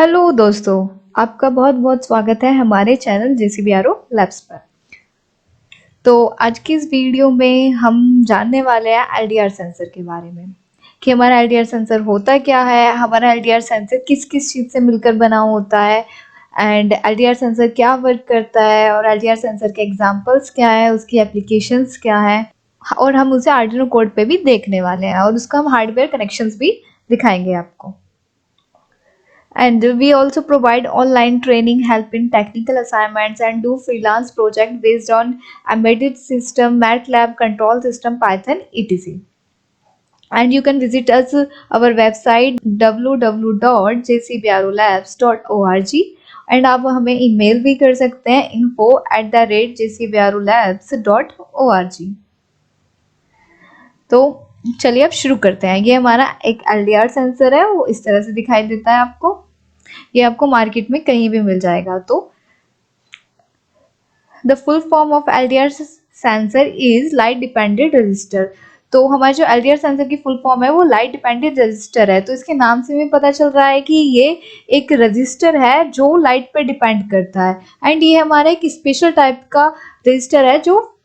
Hello दोस्तों, आपका बहुत-बहुत स्वागत है हमारे चैनल जेसीबीआरओ लैब्स पर। तो आज की इस वीडियो में हम जानने वाले हैं एलडीआर सेंसर के बारे में कि हमारा एलडीआर सेंसर होता क्या है, हमारा एलडीआर सेंसर किस-किस चीज़ से मिलकर बना होता है एंड एलडीआर सेंसर क्या वर्क करता है और एलडीआर सेंसर के एग्जांपल्स क्या है, उसकी एप्लीकेशंस क्या है और हम उसे आर्डिनो कोड पे भी देखने वाले हैं और उसका हम हार्डवेयर कनेक्शंस भी दिखाएंगे आपको। And we also provide online training, help in technical assignments, and do freelance project based on embedded system, MATLAB, control system, Python, etc. And you can visit us our website www.jcbrolabs.org and आप हमें email भी कर सकते हैं info@jcbrolabs.org। तो चलिए अब शुरू करते हैं। ये हमारा एक एलडीआर सेंसर है, वो इस तरह से दिखाई देता है आपको। ये आपको मार्केट में कहीं भी मिल जाएगा। तो the full form of LDR sensor is light dependent register. तो हमारा जो एलडीआर सेंसर की फुल फॉर्म है वो लाइट डिपेंडेंट रजिस्टर है। तो इसके नाम से भी पता चल रहा है कि ये एक रजिस्टर है जो लाइट पर डिपेंड करता है एंड ये हमारा एक स्पेशल टाइप का रजिस्टर है जो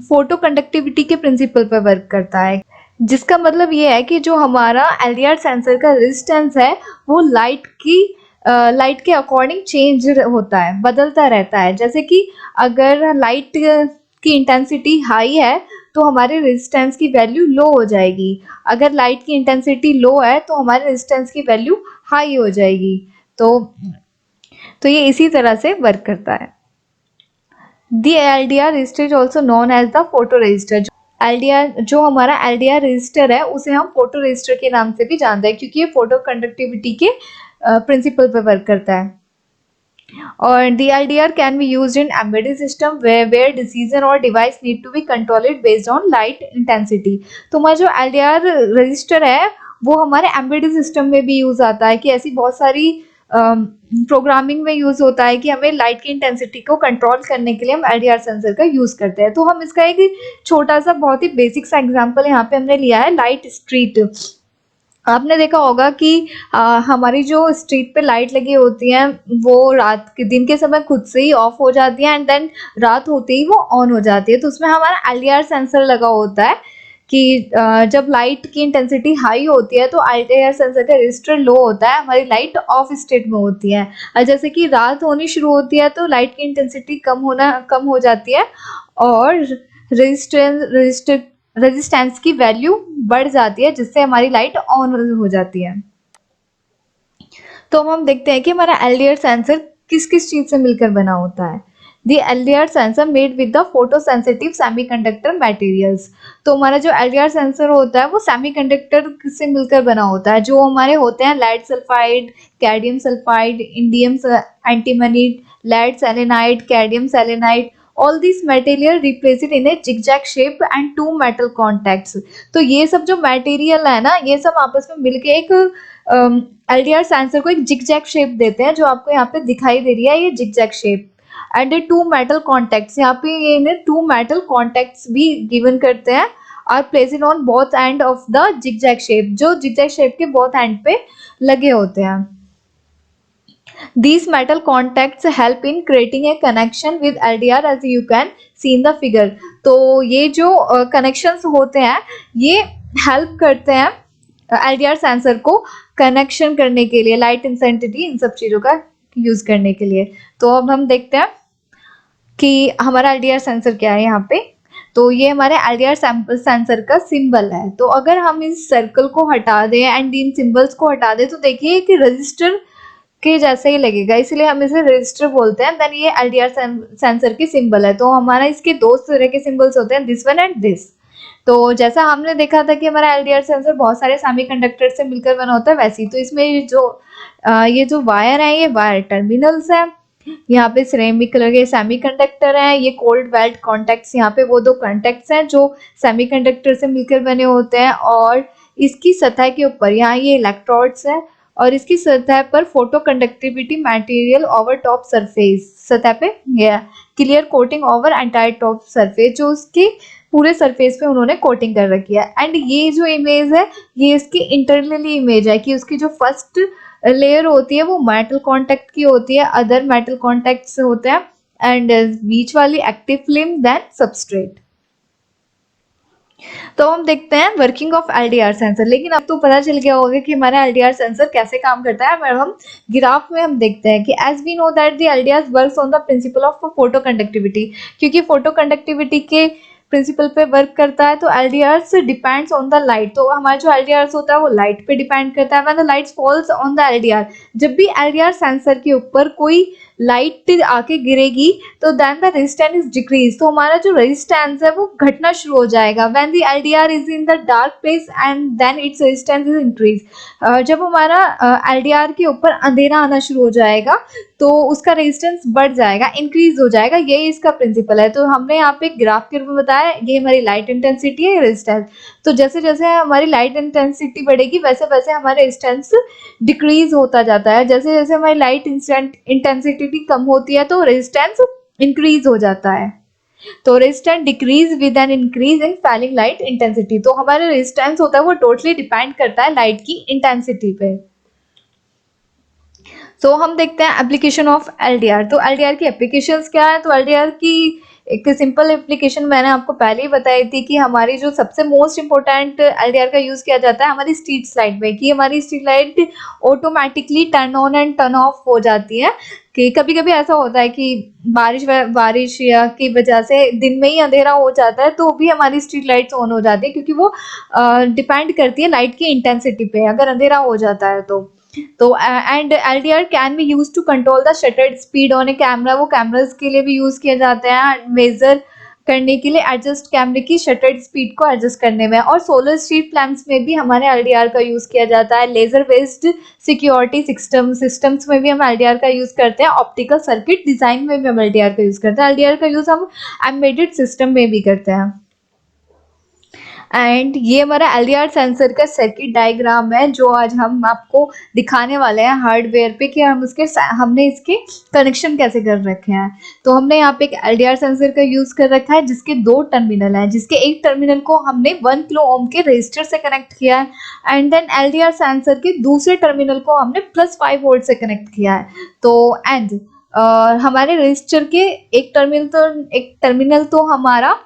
फोटो कंडक्टिविटी के प्रिंसिपल पर वर्क करता है, जिसका मतलब ये है कि जो हमारा एलडीआर सेंसर का रेजिस्टेंस है वो लाइट के अकॉर्डिंग चेंज होता है, बदलता रहता है। जैसे कि अगर लाइट की इंटेंसिटी हाई है तो हमारे रेजिस्टेंस की वैल्यू लो हो जाएगी, अगर लाइट की इंटेंसिटी लो है तो हमारे रेजिस्टेंस की वैल्यू हाई हो जाएगी। तो ये इसी तरह से वर्क करता है। The LDR resistor is also known as the photoresistor। जो हमारा LDR रेजिस्टर है उसे हम फोटो रेजिस्टर के नाम से भी जानते हैं क्योंकि ये फोटो कंडक्टिविटी के प्रिंसिपल पर वर्क करता है। और the LDR can be used in embedded system where decision or device need to be controlled based on light intensity। तो हमारा जो LDR रेजिस्टर है वो हमारे एम्बेडेड सिस्टम में भी यूज आता है कि ऐसी बहुत सारी प्रोग्रामिंग में यूज होता है कि हमें लाइट की इंटेंसिटी को कंट्रोल करने के लिए हम एलडीआर सेंसर का यूज करते हैं। तो हम इसका एक छोटा सा बहुत ही बेसिक सा एग्जांपल यहाँ पे हमने लिया है, लाइट स्ट्रीट। आपने देखा होगा कि हमारी जो स्ट्रीट पे लाइट लगी होती हैं वो दिन के समय खुद से ही ऑफ हो जाती है एंड देन रात होते ही वो ऑन हो जाती है। तो उसमें हमारा एलडीआर सेंसर लगा होता है कि जब लाइट की इंटेंसिटी हाई होती है तो एलडीआर सेंसर का रजिस्टर लो होता है, हमारी लाइट ऑफ स्टेट में होती है। और जैसे कि रात होनी शुरू होती है तो लाइट की इंटेंसिटी कम हो जाती है और रेजिस्टेंस की वैल्यू बढ़ जाती है जिससे हमारी लाइट ऑन हो जाती है। तो हम देखते हैं कि हमारा एलडीआर सेंसर किस किस चीज से मिलकर बना होता है। The LDR sensor made with the photosensitive semiconductor materials। तो हमारा जो LDR सेंसर होता है वो सेमीकंडक्टर से मिलकर बना होता है, जो हमारे होते हैं lead sulphide, cadmium sulphide, indium antimony, lead selenide, cadmium selenide. All these material replaced in a zigzag shape and two metal contacts। तो ये सब जो मटेरियल है ना, ये सब आपस में मिलके एक LDR सेंसर को एक जिगजैग शेप देते हैं, जो आपको यहाँ पे दिखाई दे रही है, ये zigzag shape. And two metal contacts, यहाँ पे ये इन्हें टू मेटल कॉन्टेक्ट्स भी गिवन करते हैं और place it on both end of the zigzag shape, जो जिगजैग शेप के बोथ एंड पे लगे होते हैं। These metal contacts help in creating a connection with LDR as you can see in the figure। तो ये जो connections होते हैं ये help करते हैं LDR सेंसर को कनेक्शन करने के लिए, लाइट इंटेंसिटी इन सब चीजों का यूज करने के लिए। तो अब हम देखते हैं कि हमारा एलडीआर सेंसर क्या है यहाँ पे। तो ये हमारे एलडीआर सेंसर का सिंबल है। तो अगर हम इस सर्कल को हटा दें एंड इन सिंबल्स को हटा दें तो देखिए कि रजिस्टर के जैसे ही लगेगा, इसलिए हम इसे रजिस्टर बोलते हैं। देन ये एलडीआर सेंसर की सिंबल है। तो हमारा इसके दो तरह के सिंबल्स होते हैं, दिस वन एंड दिस। तो जैसा हमने देखा था कि हमारा एलडीआर सेंसर बहुत सारे सेमीकंडक्टर से मिलकर बना होता है, वैसे ही तो इसमें ये जो वायर है ये वायर टर्मिनल्स है। यहाँ पे सिरेमिक कलर के सेमीकंडक्टर हैं, ये कोल्ड वेल्ड कॉन्टेक्ट्स, यहाँ पे वो दो कॉन्टेक्ट्स हैं जो सेमीकंडक्टर से मिलकर बने होते हैं। और इसकी सतह के ऊपर यहाँ ये इलेक्ट्रोड्स हैं और इसकी सतह पर photo conductivity material over top surface, सतह पे clear coating over entire top surface, जो उसके पूरे सरफेस पे उन्होंने कोटिंग कर रखी है। एंड ये जो इमेज है ये इसकी इंटरनली इमेज है कि उसकी जो फर्स्ट लेयर होती है वो मेटल कांटेक्ट की होती है, अदर मेटल कांटेक्ट्स होते हैं, एंड बीच वाली एक्टिव फिल्म देन सबस्ट्रेट। तो हम देखते हैं वर्किंग ऑफ एलडीआर सेंसर। लेकिन अब तो पता चल गया होगा कि हमारा एलडीआर सेंसर कैसे काम करता है। अब हम ग्राफ में हम देखते हैं कि as we know that the LDR works on the principle of photo conductivity, क्योंकि फोटो कंडक्टिविटी के प्रिंसिपल पे वर्क करता है। तो LDR depends on the light, तो हमारा जो एलडीआर होता है वो लाइट पे डिपेंड करता है। When the light falls on the LDR, जब भी एलडीआर सेंसर के ऊपर कोई लाइट आके गिरेगी तो then the resistance is decrease, तो हमारा जो रेजिस्टेंस है वो घटना शुरू हो जाएगा। When the LDR is in the dark place and then its resistance is increase, जब हमारा एलडीआर के ऊपर अंधेरा आना शुरू हो जाएगा तो उसका रेजिस्टेंस बढ़ जाएगा, इंक्रीज हो जाएगा। यही इसका प्रिंसिपल है। तो हमने यहाँ पे ग्राफ के रूप में बताया ये हमारी लाइट इंटेंसिटी है, रेजिस्टेंस। तो जैसे जैसे हमारी लाइट इंटेंसिटी बढ़ेगी वैसे वैसे हमारा रेजिस्टेंस डिक्रीज होता जाता है। जैसे जैसे हमारी लाइट इंटेंसिटी कम होती है तो रेजिस्टेंस इंक्रीज हो जाता है। तो resistance decrease with an increase in falling light intensity. तो हमारा रेजिस्टेंस होता है वो टोटली डिपेंड करता है लाइट की इंटेंसिटी पे। तो हम देखते हैं एप्लीकेशन ऑफ एलडीआर। तो एलडीआर की एप्लीकेशंस क्या है? तो एलडीआर की एक सिंपल एप्लीकेशन मैंने आपको पहले ही बताई थी कि हमारी जो सबसे मोस्ट इंपॉर्टेंट एलडीआर का यूज किया जाता है हमारी स्ट्रीट लाइट में, कि हमारी street light automatically turn on and turn off हो जाती है। कि कभी कभी ऐसा होता है कि बारिश या की वजह से दिन में ही अंधेरा हो जाता है तो भी हमारी स्ट्रीट लाइट्स ऑन हो जाती है, क्योंकि वो डिपेंड करती है लाइट की इंटेंसिटी पे, अगर अंधेरा हो जाता है तो and LDR can be use to control the shutter speed on a camera. वो कैमरास के लिए भी यूज किए जाते हैं मेजर करने के लिए, एडजस्ट कैमरे की शटर्ड स्पीड को एडजस्ट करने में। और सोलर स्ट्रीट लैंप्स में भी हमारे एलडीआर का यूज किया जाता है। लेजर बेस्ड सिक्योरिटी सिस्टम्स में भी हम एलडीआर का यूज करते हैं। ऑप्टिकल सर्किट डिजाइन में भी हम एलडीआर का यूज करते हैं। एलडीआर का यूज हम एम्बेडेड सिस्टम में भी करते हैं। एंड ये हमारा एलडीआर सेंसर का सर्किट डायग्राम है जो आज हम आपको दिखाने वाले हैं हार्डवेयर पे, कि हमने इसके कनेक्शन कैसे कर रखे हैं। तो हमने यहाँ पे एक एलडीआर सेंसर का यूज कर रखा है जिसके दो टर्मिनल हैं, जिसके एक टर्मिनल को हमने 1 किलो ओम के रेजिस्टर से कनेक्ट किया है एंड देन एलडीआर सेंसर के दूसरे टर्मिनल को हमने +5 वोल्ट से कनेक्ट किया है। तो एंड हमारे रजिस्टर के एक टर्मिनल तो हमारा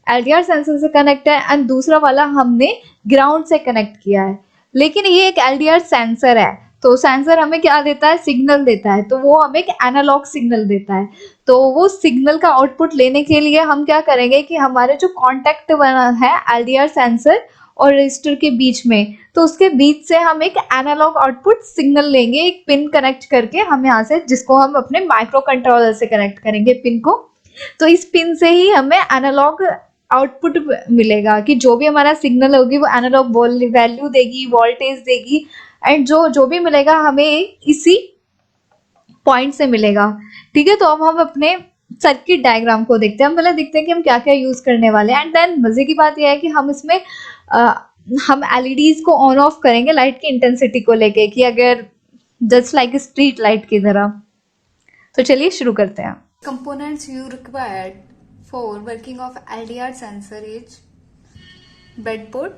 एलडीआर सेंसर से कनेक्ट है एंड दूसरा वाला हमने ग्राउंड से कनेक्ट किया है। लेकिन ये एक एलडीआर सेंसर है, तो सेंसर हमें क्या देता है? सिग्नल देता है। तो वो हमें एक एनालॉग सिग्नल देता है। तो वो सिग्नल का आउटपुट लेने के लिए हम क्या करेंगे कि हमारे जो कॉन्टेक्ट बना है एलडीआर सेंसर और रजिस्टर के बीच में, तो उसके बीच से हम एक एनालॉग आउटपुट सिग्नल लेंगे एक पिन कनेक्ट करके हम यहाँ से, जिसको हम अपने माइक्रो कंट्रोलर से कनेक्ट करेंगे पिन को। तो इस पिन से ही हमें एनालॉग आउटपुट मिलेगा, कि जो भी हमारा सिग्नल होगी वो एनालॉग वैल्यू देगी, वोल्टेज देगी एंड जो भी मिलेगा हमें इसी पॉइंट से मिलेगा। ठीक है, तो अब हम अपने सर्किट डायग्राम को देखते हैं। हम पहले देखते हैं कि हम क्या क्या यूज करने वाले हैं एंड देन मजे की बात यह है कि हम इसमें हम एलईडीज को ऑन ऑफ करेंगे लाइट की इंटेंसिटी को लेके, कि अगर जस्ट लाइक स्ट्रीट लाइट की तरह। तो चलिए शुरू करते हैं। Components you required for working of LDR sensor is breadboard,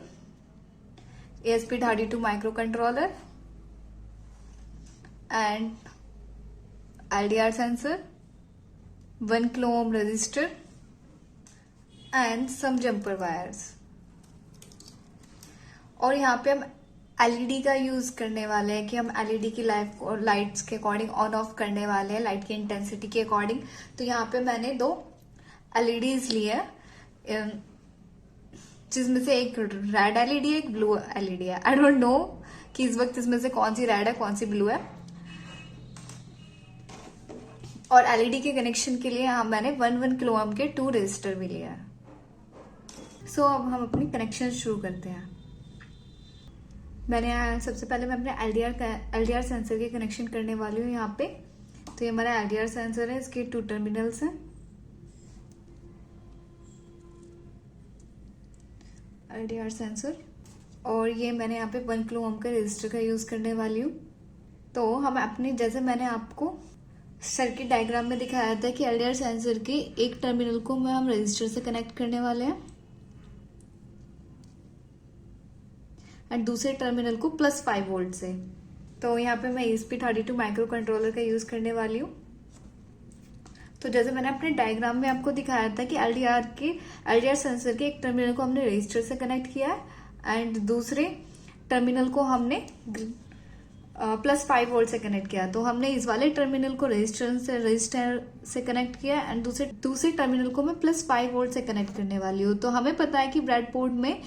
ESP32 microcontroller and LDR sensor, 1 kilo ohm resistor and some jumper wires। और यहाँ पे हम एलईडी का यूज करने वाले हैं, कि हम एलईडी की लाइट्स के अकॉर्डिंग ऑन ऑफ करने वाले हैं, लाइट की इंटेंसिटी के अकॉर्डिंग। तो यहाँ पे मैंने 2 एलईडीज लिए हैं, जिसमें से एक रेड एलईडी है, एक ब्लू एलईडी है। आई डोंट नो कि इस वक्त इसमें से कौन सी रेड है कौन सी ब्लू है। और एलईडी के कनेक्शन के लिए यहाँ मैंने 1 किलो ओम के 2 रेजिस्टर भी लिया है। सो अब हम अपनी कनेक्शन शुरू करते हैं। सबसे पहले मैं अपने एलडीआर सेंसर के कनेक्शन करने वाली हूँ यहाँ पे। तो ये हमारा एलडीआर सेंसर है, इसके 2 टर्मिनल्स हैं। एलडीआर सेंसर, और ये मैंने यहाँ पे 1 किलो ओम का रेजिस्टर का यूज करने वाली हूँ। तो हम अपने, जैसे मैंने आपको सर्किट डायग्राम में दिखाया था कि एलडीआर सेंसर के एक टर्मिनल को हम रेजिस्टर से कनेक्ट करने वाले हैं एंड दूसरे टर्मिनल को +5 वोल्ट से। तो यहाँ पे मैं ESP32 माइक्रो कंट्रोलर का यूज़ करने वाली हूँ। तो जैसे मैंने अपने डायग्राम में आपको दिखाया था कि एलडीआर सेंसर के एक टर्मिनल को हमने रजिस्टर से कनेक्ट किया है एंड दूसरे टर्मिनल को हमने +5 वोल्ट से कनेक्ट किया। तो हमने इस वाले टर्मिनल को रजिस्टर से कनेक्ट किया एंड दूसरे टर्मिनल को मैं +5 वोल्ट से कनेक्ट करने वाली हूँ। तो हमें पता है कि ब्रेडबोर्ड में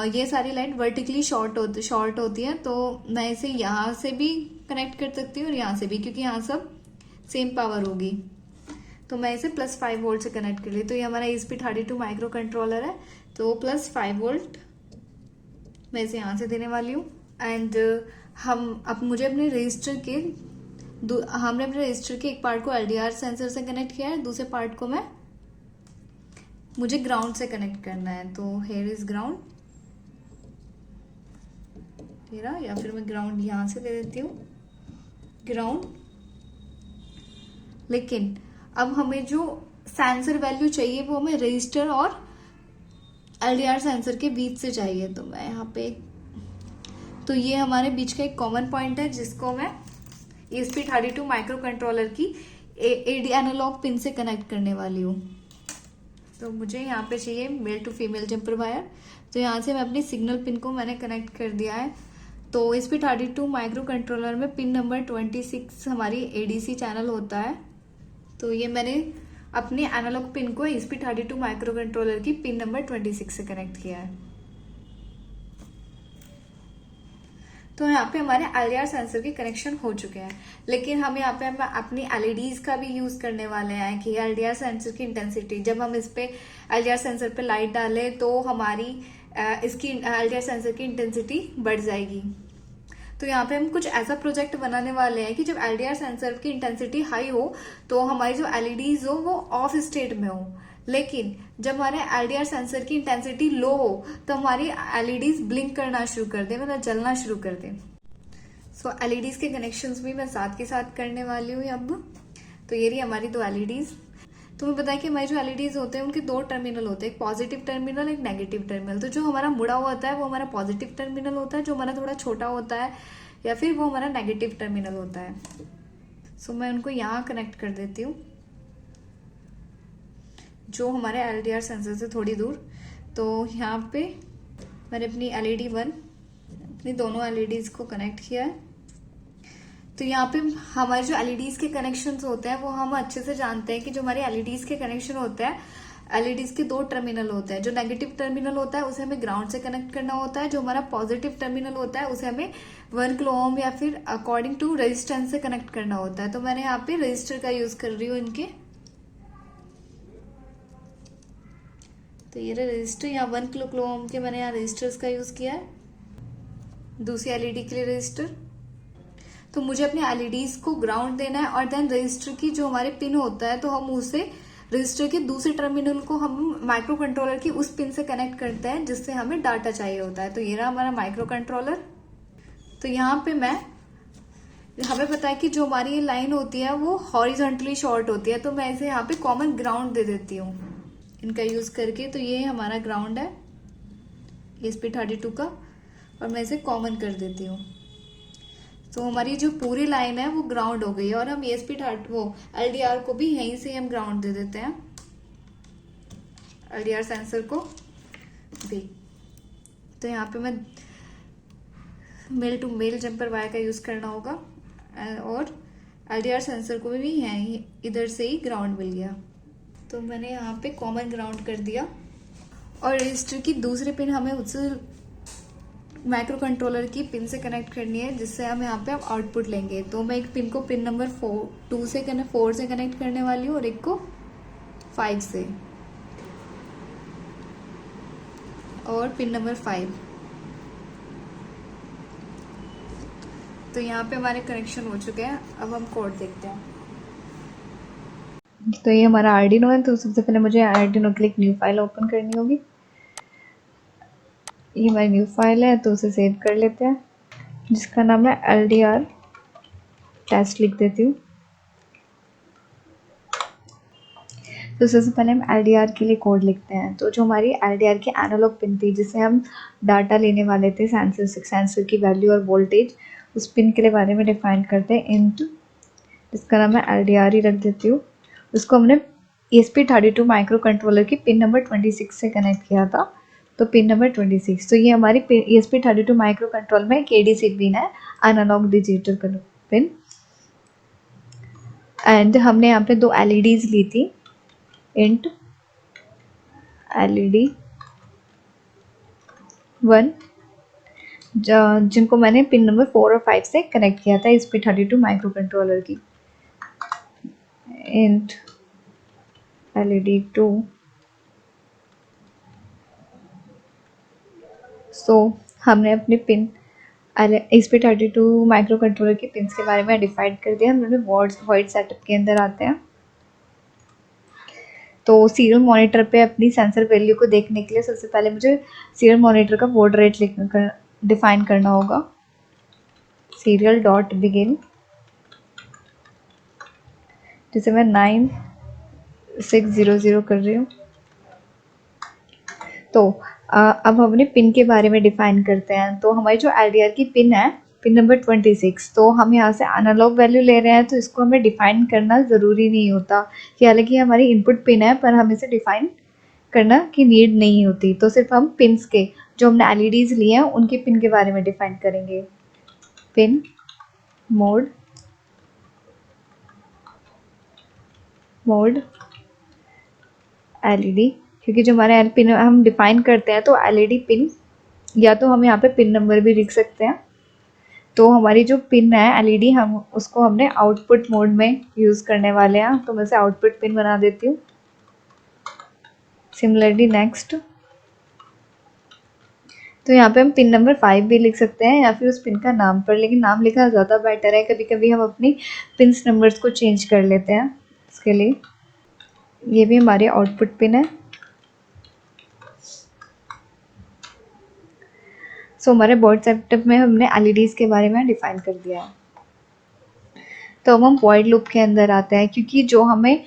ये सारी लाइन वर्टिकली शॉर्ट होती है, तो मैं इसे यहाँ से भी कनेक्ट कर सकती हूँ और यहाँ से भी, क्योंकि यहाँ सब सेम पावर होगी। तो मैं इसे +5 वोल्ट से कनेक्ट कर ली। तो ये हमारा ESP32 माइक्रो कंट्रोलर है, तो +5 वोल्ट मैं इसे यहाँ से देने वाली हूँ। एंड मुझे अपने रजिस्टर के एक पार्ट को एलडीआर सेंसर से कनेक्ट किया है, दूसरे पार्ट को मुझे ग्राउंड से कनेक्ट करना है। तो हेयर इज ग्राउंड तेरा, या फिर मैं ग्राउंड यहाँ से दे देती हूँ, ग्राउंड। लेकिन अब हमें जो सेंसर वैल्यू चाहिए वो हमें रजिस्टर और एलडीआर सेंसर के बीच से चाहिए। तो मैं यहाँ पे, तो ये हमारे बीच का एक कॉमन पॉइंट है जिसको मैं ESP32 माइक्रो कंट्रोलर की एडी एनालॉग पिन से कनेक्ट करने वाली हूँ। तो मुझे यहाँ पे चाहिए male to female jumper wire. तो यहाँ से मैं अपनी सिग्नल पिन को मैंने कनेक्ट कर दिया है। तो ESP32 माइक्रो कंट्रोलर में पिन नंबर 26 हमारी ADC चैनल होता है। तो ये मैंने अपनी एनालॉग पिन को ESP32 माइक्रो कंट्रोलर की पिन नंबर 26 से कनेक्ट किया है। तो यहाँ पे हमारे एलडीआर सेंसर के कनेक्शन हो चुके हैं, लेकिन हम यहाँ पे अपनी एलईडीज का भी यूज करने वाले हैं कि एलडीआर सेंसर की इंटेंसिटी, जब हम इस पे एलडीआर सेंसर पे लाइट डालें तो हमारी इसकी एलडीआर सेंसर की इंटेंसिटी बढ़ जाएगी। तो यहाँ पे हम कुछ ऐसा प्रोजेक्ट बनाने वाले हैं कि जब एलडीआर सेंसर की इंटेंसिटी हाई हो तो हमारी जो एलईडीज हो वो ऑफ स्टेट में हो, लेकिन जब हमारे एलडीआर सेंसर की इंटेंसिटी लो हो तो हमारी एलईडीज ब्लिंक करना शुरू कर दे, मतलब जलना शुरू कर दे। सो एलईडीज के कनेक्शंस भी मैं साथ के साथ करने वाली हूँ अब। तो ये रही हमारी 2 एलईडीज। तुम्हें पता है कि हमारे जो एलईडीज होते हैं उनके 2 टर्मिनल होते हैं, एक पॉजिटिव टर्मिनल, एक नेगेटिव टर्मिनल। तो जो हमारा मुड़ा हुआ होता है वो हमारा पॉजिटिव टर्मिनल होता है, जो हमारा थोड़ा छोटा होता है या फिर वो हमारा नेगेटिव टर्मिनल होता है। सो मैं उनको यहाँ कनेक्ट कर देती हूँ, जो हमारे एलडीआर सेंसर से थोड़ी दूर। तो यहाँ पे मैंने अपनी LED 1 अपनी दोनों LEDs को कनेक्ट किया है। तो यहाँ पे हमारे जो LEDs के कनेक्शंस होते हैं वो हम अच्छे से जानते हैं कि जो हमारे LEDs के कनेक्शन होते हैं, LEDs के 2 टर्मिनल होते हैं। जो नेगेटिव टर्मिनल होता है उसे हमें ग्राउंड से कनेक्ट करना होता है, जो हमारा पॉजिटिव टर्मिनल होता है उसे हमें 1 किलो ओम या फिर अकॉर्डिंग टू रेजिस्टेंस से कनेक्ट करना होता है। तो मैंने यहाँ पे रजिस्टर का यूज कर रही हूँ इनके। तो ये रजिस्टर यहाँ 1 किलो ओम के मैंने यहाँ रजिस्टर्स का यूज किया है, दूसरी LED के लिए रजिस्टर। तो मुझे अपने LEDs को ग्राउंड देना है और देन रजिस्टर की जो हमारे पिन होता है तो हम उसे रजिस्टर के दूसरे टर्मिनल को हम माइक्रो कंट्रोलर की उस पिन से कनेक्ट करते हैं जिससे हमें डाटा चाहिए होता है। तो ये रहा हमारा माइक्रो कंट्रोलर। तो यहाँ पे हमें पता है कि जो हमारी ये लाइन होती है वो हॉरिजॉन्टली शॉर्ट होती है, तो मैं इसे यहाँ पे कॉमन ग्राउंड दे देती हूँ इनका यूज करके। तो ये हमारा ग्राउंड है ESP32 का और मैं इसे कॉमन कर देती हूँ। तो हमारी जो पूरी लाइन है वो ग्राउंड हो गई है और हम LDR को भी यहीं से हम ग्राउंड दे देते हैं, LDR सेंसर को भी। तो यहाँ पे मैं male to male jumper wire का यूज करना होगा और LDR सेंसर को भी यहीं इधर से ही ग्राउंड मिल गया। तो मैंने यहाँ पे कॉमन ग्राउंड कर दिया और रजिस्टर की दूसरी पिन हमें उससे माइक्रो कंट्रोलर की पिन से कनेक्ट करनी है, जिससे हम यहाँ पे आउटपुट लेंगे। तो मैं एक पिन को पिन नंबर 4 से कनेक्ट करने वाली हूँ और एक को 5 से और पिन नंबर 5। तो यहाँ पे हमारे कनेक्शन हो चुके हैं। अब हम कोड देखते हैं। तो ये हमारा आर्डिनो है। तो सबसे पहले मुझे आर्डिनो के लिए एक न्यू फाइल ओपन करनी होगी। ये हमारी न्यू फाइल है तो उसे सेव कर लेते हैं, जिसका नाम है LDR टेस्ट। लिख देती हूँ। तो सबसे पहले हम LDR के लिए कोड लिखते हैं। तो जो हमारी LDR की एनालॉग पिन थी जिससे हम डाटा लेने वाले थे सेंसर की वैल्यू और वोल्टेज, उस पिन के लिए बारे में डिफाइन करते हैं इंट, जिसका नाम है LDR ही रख देती हूँ। उसको हमने ESP32 माइक्रो कंट्रोलर की पिन नंबर 26 से कनेक्ट किया था, तो पिन नंबर 26। तो ये हमारी ESP32 माइक्रो कंट्रोल में KDC पिन है, एनालॉग डिजिटल पिन। एंड हमने यहाँ पे 2 LEDs ली थी, इंट LED 1, जिनको मैंने पिन नंबर 4 और 5 से कनेक्ट किया था ESP32 माइक्रो कंट्रोलर की। इंट LED 2, सो हमने अपने पिन ESP32 माइक्रो कंट्रोलर की पिन्स के बारे में डिफाइड कर दिया। हमने वर्ड्स सेटअप के अंदर आते हैं। तो सीरियल मॉनिटर पे अपनी सेंसर वैल्यू को देखने के लिए सबसे पहले मुझे सीरियल मॉनिटर का वर्ड रेट डिफाइन करना होगा। सीरियल डॉट बिगिन, जिसे मैं 9600 कर रही हूँ। तो अब हम अपने पिन के बारे में डिफाइन करते हैं। तो हमारी जो LDR की पिन है, पिन नंबर 26, तो हम यहाँ से एनालॉग वैल्यू ले रहे हैं, तो इसको हमें डिफाइन करना ज़रूरी नहीं होता कि हालांकि हमारी इनपुट पिन है, पर हम इसे डिफाइन करना की नीड नहीं होती। तो सिर्फ हम पिन्स के जो हमने LEDs लिए हैं उनके पिन के बारे में डिफाइन करेंगे। पिन मोड LED, क्योंकि जो हमारे पिन हम डिफाइन करते हैं तो LED पिन, या तो हम यहाँ पे पिन नंबर भी लिख सकते हैं। तो हमारी जो पिन है LED, हम उसको हमने आउटपुट मोड में यूज़ करने वाले हैं, तो मैं इसे आउटपुट पिन बना देती हूँ। सिमिलरली नेक्स्ट, तो यहाँ पे हम पिन नंबर 5 भी लिख सकते हैं या फिर उस पिन का नाम पर, लेकिन नाम लिखना ज़्यादा बेटर है। कभी कभी हम अपनी पिन्स नंबर्स को चेंज कर लेते हैं, इसके लिए ये भी हमारी आउटपुट पिन है। सो हमारे बोर्ड सेटअप में हमने LEDs के बारे में डिफाइन कर दिया है। तो अब हम वॉइड लूप के अंदर आते हैं, क्योंकि जो हमें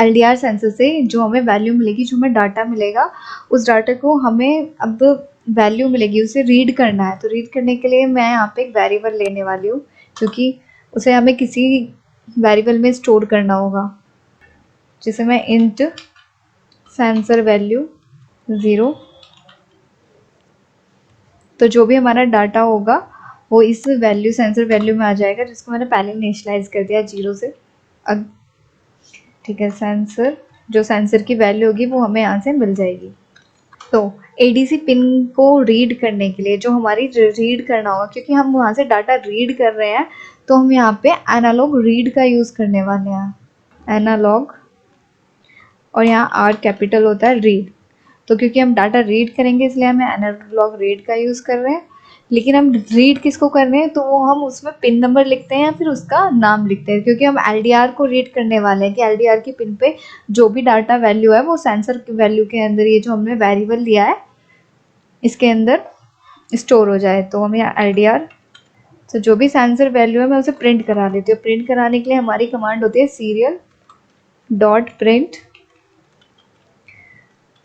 LDR सेंसर से जो हमें वैल्यू मिलेगी, जो हमें डाटा मिलेगा, उस डाटा को हमें अब वैल्यू मिलेगी, उसे रीड करना है। तो रीड करने के लिए मैं यहाँ पे एक वेरिएबल लेने वाली हूँ, क्योंकि उसे हमें किसी वेरिएबल में स्टोर करना होगा, जिसे मैं इंट सेंसर वैल्यू 0। तो जो भी हमारा डाटा होगा वो इस वैल्यू सेंसर वैल्यू में आ जाएगा, जिसको मैंने पहले इनिशियलाइज कर दिया 0 से। अब ठीक है, सेंसर जो सेंसर की वैल्यू होगी वो हमें यहाँ से मिल जाएगी। तो ADC पिन को रीड करने के लिए जो हमारी रीड करना होगा, क्योंकि हम वहाँ से डाटा रीड कर रहे हैं, तो हम यहाँ पे एनालॉग रीड का यूज़ करने वाले हैं। एनालॉग, और यहाँ R कैपिटल होता है रीड। तो क्योंकि हम डाटा रीड करेंगे इसलिए हमें एनालॉग रीड का यूज़ कर रहे हैं। लेकिन हम रीड किसको कर रहे हैं, तो वो हम उसमें पिन नंबर लिखते हैं या फिर उसका नाम लिखते हैं, क्योंकि हम LDR को रीड करने वाले हैं कि LDR की पिन पे जो भी डाटा वैल्यू है वो सेंसर की वैल्यू के अंदर, ये जो हमने वेरिएबल लिया है इसके अंदर स्टोर हो जाए। तो हम यहाँ LDR, तो जो भी सेंसर वैल्यू है मैं उसे प्रिंट करा लेती हूँ। प्रिंट कराने के लिए हमारी कमांड होती है सीरियल डॉट प्रिंट।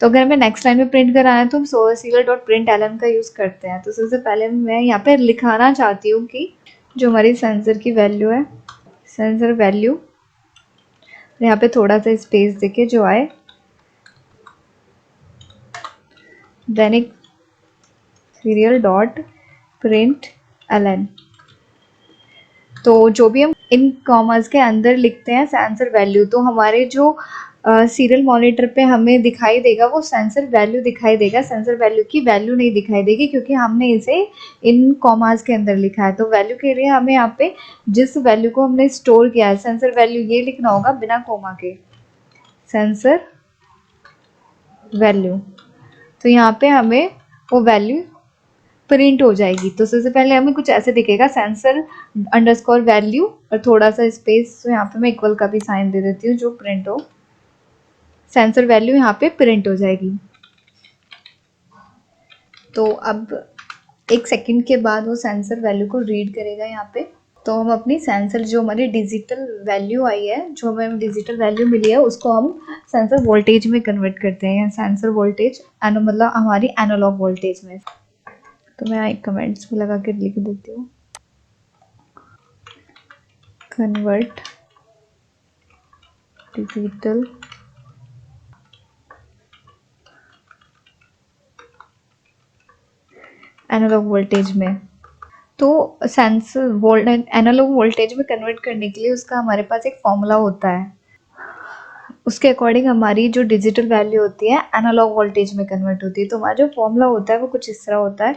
तो अगर हमें नेक्स्ट लाइन में प्रिंट कराना है तो हम सीरियल डॉट प्रिंट एलन का यूज़ करते हैं। तो सबसे पहले मैं यहाँ पे लिखाना चाहती हूँ कि जो हमारी सेंसर की वैल्यू है, सेंसर वैल्यू, यहाँ पे थोड़ा सा स्पेस देके जो आए, देन एक सीरियल डॉट प्रिंट एलन। तो जो भी हम इन कॉमर्स के अंदर लिखते हैं सेंसर वैल्यू, तो हमारे जो सीरियल मॉनिटर पे हमें दिखाई देगा वो सेंसर वैल्यू दिखाई देगा, सेंसर वैल्यू की वैल्यू नहीं दिखाई देगी, क्योंकि हमने इसे इन कॉमास के अंदर लिखा है। तो वैल्यू के लिए हमें यहाँ पे जिस वैल्यू को हमने स्टोर किया है सेंसर वैल्यू, ये लिखना होगा बिना कोमा के, सेंसर वैल्यू। तो यहाँ पे हमें वो वैल्यू प्रिंट हो जाएगी। तो सबसे पहले हमें कुछ ऐसे दिखेगा, सेंसर अंडरस्कोर वैल्यू और थोड़ा सा स्पेस। तो यहाँ पे मैं इक्वल का भी साइन दे देती हूँ, जो प्रिंट हो, सेंसर वैल्यू यहाँ पे प्रिंट हो जाएगी। तो अब 1 सेकंड के बाद वो सेंसर वैल्यू को रीड करेगा यहाँ पे। तो हम अपनी सेंसर जो हमारी डिजिटल वैल्यू आई है, जो हमें डिजिटल वैल्यू मिली है, उसको हम सेंसर वोल्टेज में कन्वर्ट करते हैं। सेंसर वोल्टेज मतलब हमारी एनालॉग वोल्टेज में। तो मैं एक कमेंट्स में लगा के लिख देती हूँ, कन्वर्ट डिजिटल एनालॉग वोल्टेज में। तो सेंसर एनालॉग वोल्टेज में कन्वर्ट करने के लिए उसका हमारे पास एक फॉर्मूला होता है, उसके अकॉर्डिंग हमारी जो डिजिटल वैल्यू होती है एनालॉग वोल्टेज में कन्वर्ट होती है। तो हमारा जो फॉर्मूला होता है वो कुछ इस तरह होता है,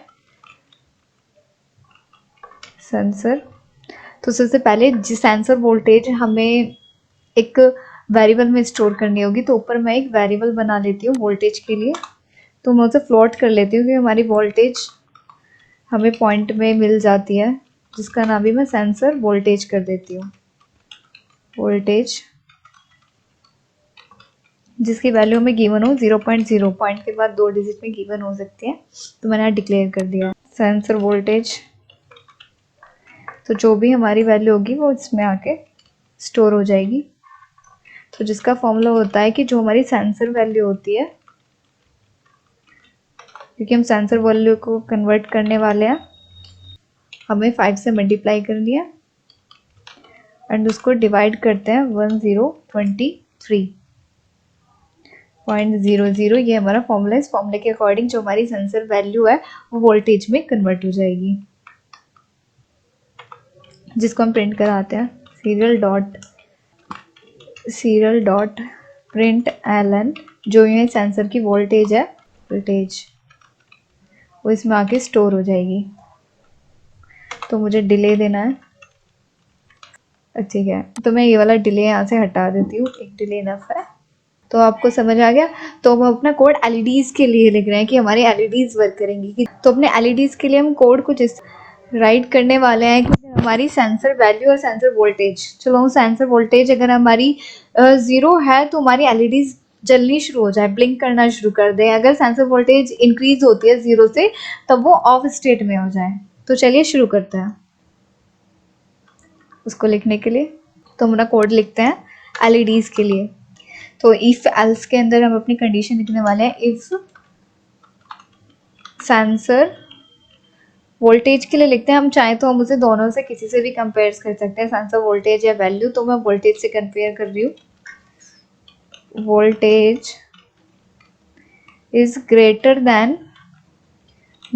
सेंसर। तो सबसे पहले जिस सेंसर वोल्टेज हमें एक वेरिएबल में स्टोर करनी होगी, तो ऊपर मैं एक वेरिएबल बना लेती हूँ वोल्टेज के लिए। तो मैं उसे प्लॉट कर लेती हूँ कि हमारी वोल्टेज हमें पॉइंट में मिल जाती है, जिसका नाम भी मैं सेंसर वोल्टेज कर देती हूँ। वोल्टेज जिसकी वैल्यू हमें गिवन हो 0.0, पॉइंट के बाद 2 डिजिट में गिवन हो सकती है, तो मैंने डिक्लेयर कर दिया सेंसर वोल्टेज। तो जो भी हमारी वैल्यू होगी वो इसमें आके स्टोर हो जाएगी। तो जिसका फॉर्मूला होता है कि जो हमारी सेंसर वैल्यू होती है, क्योंकि हम सेंसर वैल्यू को कन्वर्ट करने वाले हैं, हमें 5 से मल्टीप्लाई कर लिया एंड उसको डिवाइड करते हैं 1023.00। ये हमारा फॉर्मूला है। इस फॉर्मूले के अकॉर्डिंग जो हमारी सेंसर वैल्यू है वो वोल्टेज में कन्वर्ट हो जाएगी, जिसको हम प्रिंट कराते हैं सीरियल डॉट प्रिंट एलन। जो ये सेंसर की वोल्टेज है, वोल्टेज वो इसमें आके स्टोर हो जाएगी। तो मुझे डिले देना है, ठीक है, तो मैं ये वाला डिले यहाँ से हटा देती हूँ, एक डिले इनफ है। तो आपको समझ आ गया। तो हम अपना कोड एलईडीज के लिए लिख रहे हैं कि हमारी एलईडीज वर्क करेंगी। तो अपने एलईडीज के लिए हम कोड कुछ इस राइट करने वाले हैं कि हमारी सेंसर वैल्यू और सेंसर वोल्टेज, चलो सेंसर वोल्टेज अगर हमारी 0 है तो हमारी एलईडीज जलनी शुरू हो जाए, ब्लिंक करना शुरू कर दे। अगर सेंसर वोल्टेज इंक्रीज होती है 0 से, तब वो ऑफ स्टेट में हो जाए। तो चलिए शुरू करते हैं उसको लिखने के लिए। तो हम अपना कोड लिखते हैं एलईडीज के लिए। तो इफ एल्स के अंदर हम अपनी कंडीशन लिखने वाले हैं, इफ सेंसर वोल्टेज के लिए लिखते हैं। हम चाहे तो हम उसे दोनों से किसी से भी कंपेयर कर सकते हैं, सेंसर वोल्टेज या वैल्यू। तो मैं वोल्टेज से कंपेयर कर रही हूँ, वोल्टेज इज ग्रेटर देन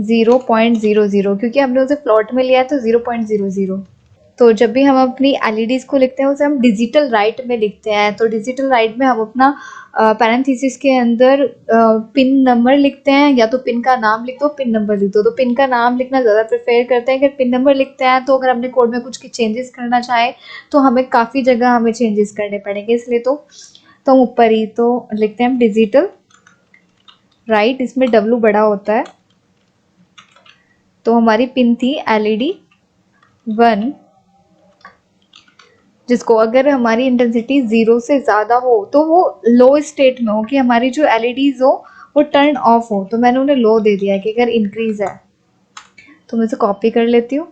0.00, क्योंकि हमने उसे प्लॉट में लिया है तो 0.00। तो जब भी हम अपनी एलईडीज को लिखते हैं उसे हम डिजिटल राइट में लिखते हैं। तो डिजिटल राइट में हम अपना पैरेंथेसिस के अंदर पिन नंबर लिखते हैं, या तो पिन का नाम लिख दो, पिन नंबर लिख दो। तो पिन का नाम लिखना ज़्यादा प्रेफर करते हैं। अगर पिन नंबर लिखते हैं तो अगर अपने कोड में कुछ चेंजेस करना चाहें तो हमें काफ़ी जगह हमें चेंजेस करने पड़ेंगे, इसलिए तो हम ऊपर ही तो लिखते हैं हम डिजिटल राइट, इसमें डब्लू बड़ा होता है। तो हमारी पिन थी LED 1, जिसको अगर हमारी इंटेंसिटी 0 से ज़्यादा हो तो वो लो स्टेट में हो, कि हमारी जो LEDs हो वो टर्न ऑफ हो। तो मैंने उन्हें लो दे दिया है कि अगर इंक्रीज है। तो मैं इसे कॉपी कर लेती हूँ,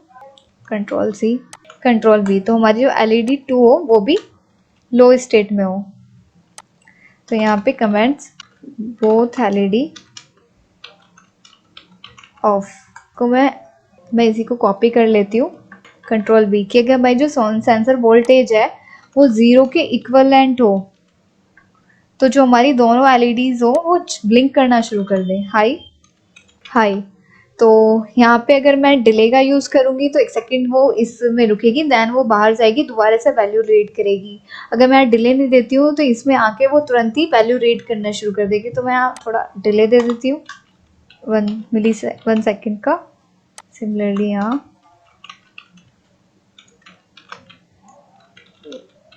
Ctrl+C Ctrl+V। तो हमारी जो LED 2 हो वो भी लो स्टेट में हो। तो यहाँ पे कमेंट्स बोथ LED ऑफ को मैं इसी को कॉपी कर लेती हूँ, Ctrl+V। कि अगर भाई जो सेंसर वोल्टेज है वो 0 के इक्वलेंट हो, तो जो हमारी दोनों LEDs हो वो ब्लिंक करना शुरू कर दें, हाई। तो यहाँ पे अगर मैं डिले का यूज़ करूँगी तो 1 सेकेंड वो इसमें रुकेगी, देन वो बाहर जाएगी, दोबारा से वैल्यू रीड करेगी। अगर मैं डिले नहीं देती हूँ तो इसमें आके वो तुरंत ही वैल्यू रीड करना शुरू कर देगी। तो मैं यहाँ थोड़ा डिले दे देती हूँ 1 सेकेंड का। सिमिलरली यहाँ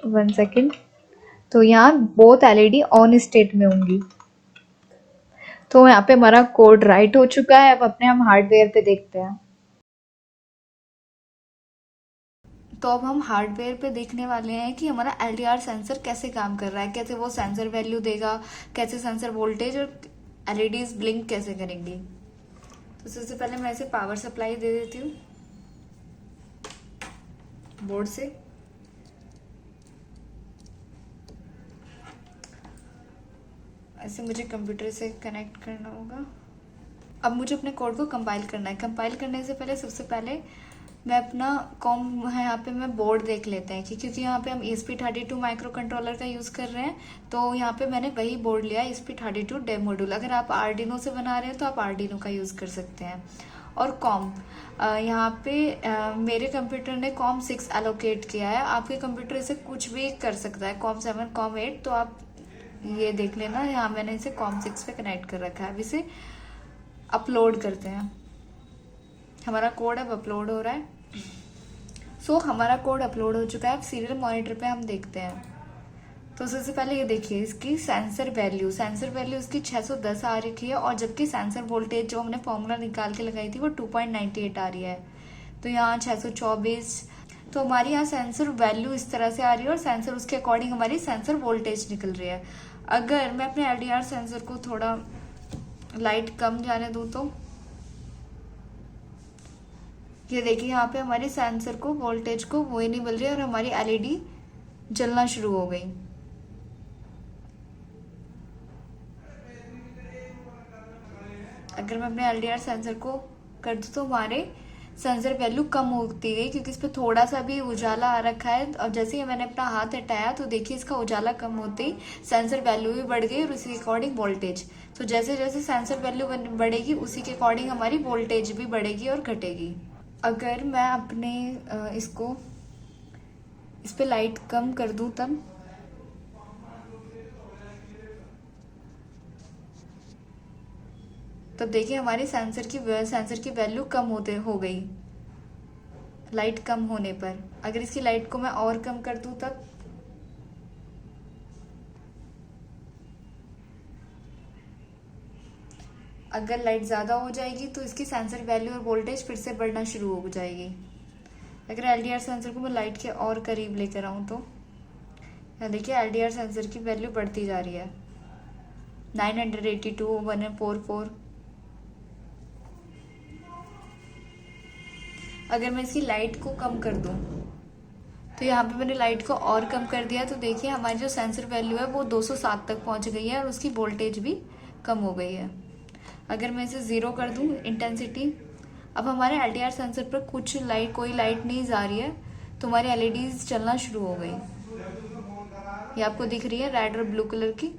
1 सेकेंड। तो यहाँ बोथ LED ऑन स्टेट में होंगी। तो यहाँ पे हमारा कोड राइट हो चुका है। अब अपने हम हार्डवेयर पे देखते हैं। तो अब हम हार्डवेयर पे देखने वाले हैं कि हमारा LDR सेंसर कैसे काम कर रहा है, कैसे वो सेंसर वैल्यू देगा, कैसे सेंसर वोल्टेज और LEDs ब्लिंक कैसे करेंगी। तो सबसे पहले मैं इसे पावर सप्लाई दे देती हूँ बोर्ड से। ऐसे मुझे कंप्यूटर से कनेक्ट करना होगा। अब मुझे अपने कोड को कंपाइल करना है। कंपाइल करने से पहले सबसे पहले मैं अपना कॉम है यहाँ पे मैं बोर्ड देख लेते हैं कि क्योंकि यहाँ पे हम ESP32 माइक्रो कंट्रोलर का यूज़ कर रहे हैं, तो यहाँ पे मैंने वही बोर्ड लिया ESP32 डेव मॉड्यूल। अगर आप आर्डिनो से बना रहे हैं तो आप आर्डिनो का यूज़ कर सकते हैं। और कॉम यहाँ पे मेरे कंप्यूटर ने कॉम 6 एलोकेट किया है, आपके कंप्यूटर इसे कुछ भी कर सकता है, कॉम 7 कॉम 8, तो आप ये देख लेना। यहाँ मैंने इसे कॉम 6 पे कनेक्ट कर रखा है। अब इसे अपलोड करते हैं। हमारा कोड अब अपलोड हो रहा है। हमारा कोड अपलोड हो चुका है। अब सीरियल मॉनिटर पे हम देखते हैं। तो सबसे पहले ये देखिए इसकी सेंसर वैल्यू इसकी 610 आ रखी है, और जबकि सेंसर वोल्टेज जो हमने फॉर्मूला निकाल के लगाई थी वो 2.98 आ रही है। तो यहाँ 624, तो हमारी यहाँ सेंसर वैल्यू इस तरह से आ रही है और सेंसर उसके अकॉर्डिंग हमारी सेंसर वोल्टेज निकल रही है। अगर मैं अपने LDR सेंसर को थोड़ा लाइट कम जाने दूँ तो ये देखिए यहाँ पे हमारे सेंसर को वोल्टेज को वो ही नहीं मिल रही है और हमारी LED जलना शुरू हो गई। अगर मैं अपने LDR सेंसर को कर दूँ तो हमारे सेंसर वैल्यू कम होती गई, क्योंकि इस पर थोड़ा सा भी उजाला आ रखा है। और जैसे ही मैंने अपना हाथ हटाया तो देखिए इसका उजाला कम होते ही सेंसर वैल्यू भी बढ़ गई और उसी के अकॉर्डिंग वोल्टेज। तो जैसे जैसे सेंसर वैल्यू बढ़ेगी उसी के अकॉर्डिंग हमारी वोल्टेज भी बढ़ेगी और घटेगी। अगर मैं अपने इसको इस पे लाइट कम कर दूं तब देखिए हमारे सेंसर की वैल्यू कम हो गई लाइट कम होने पर। अगर इसकी लाइट को मैं और कम कर दूं तब अगर लाइट ज़्यादा हो जाएगी तो इसकी सेंसर वैल्यू और वोल्टेज फिर से बढ़ना शुरू हो जाएगी। अगर LDR सेंसर को मैं लाइट के और करीब लेकर आऊँ तो यहाँ देखिए LDR सेंसर की वैल्यू बढ़ती जा रही है, 982, 144। अगर मैं इसकी लाइट को कम कर दूं तो यहाँ पे मैंने लाइट को और कम कर दिया, तो देखिए हमारी जो सेंसर वैल्यू है वो 207 तक पहुँच गई है और उसकी वोल्टेज भी कम हो गई है। अगर मैं इसे 0 कर दूं इंटेंसिटी, अब हमारे LDR सेंसर पर कोई लाइट नहीं जा रही है, तो हमारी LEDs चलना शुरू हो गई। ये आपको दिख रही है रेड और ब्लू कलर की।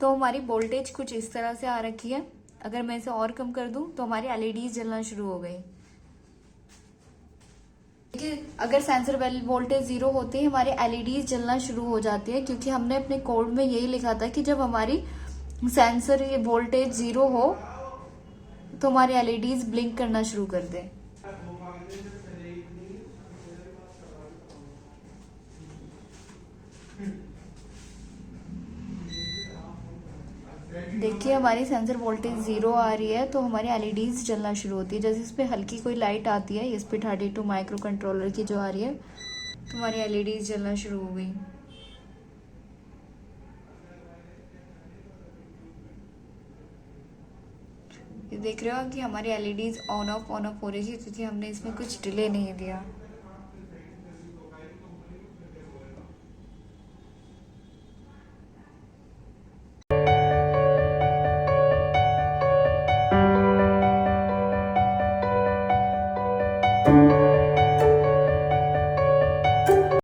तो हमारी वोल्टेज कुछ इस तरह से आ रखी है। अगर मैं इसे और कम कर दूं तो हमारी LEDs जलना शुरू हो गई। देखिए अगर सेंसर वोल्टेज 0 होते ही हमारे LEDs जलना शुरू हो जाती है, क्योंकि हमने अपने कोड में यही लिखा था कि जब हमारी सेंसर वोल्टेज 0 हो तो हमारे LEDs ब्लिंक करना शुरू कर दे। देखिए हमारी सेंसर वोल्टेज 0 आ रही है तो हमारी LEDs जलना शुरू होती है। जैसे इस पर हल्की कोई लाइट आती है ESP32 माइक्रो कंट्रोलर की जो आ रही है, तो हमारी LEDs जलना शुरू हो गई। ये देख रहे हो कि हमारी LEDs ऑन ऑफ हो रही है, क्योंकि हमने इसमें कुछ डिले नहीं दिया।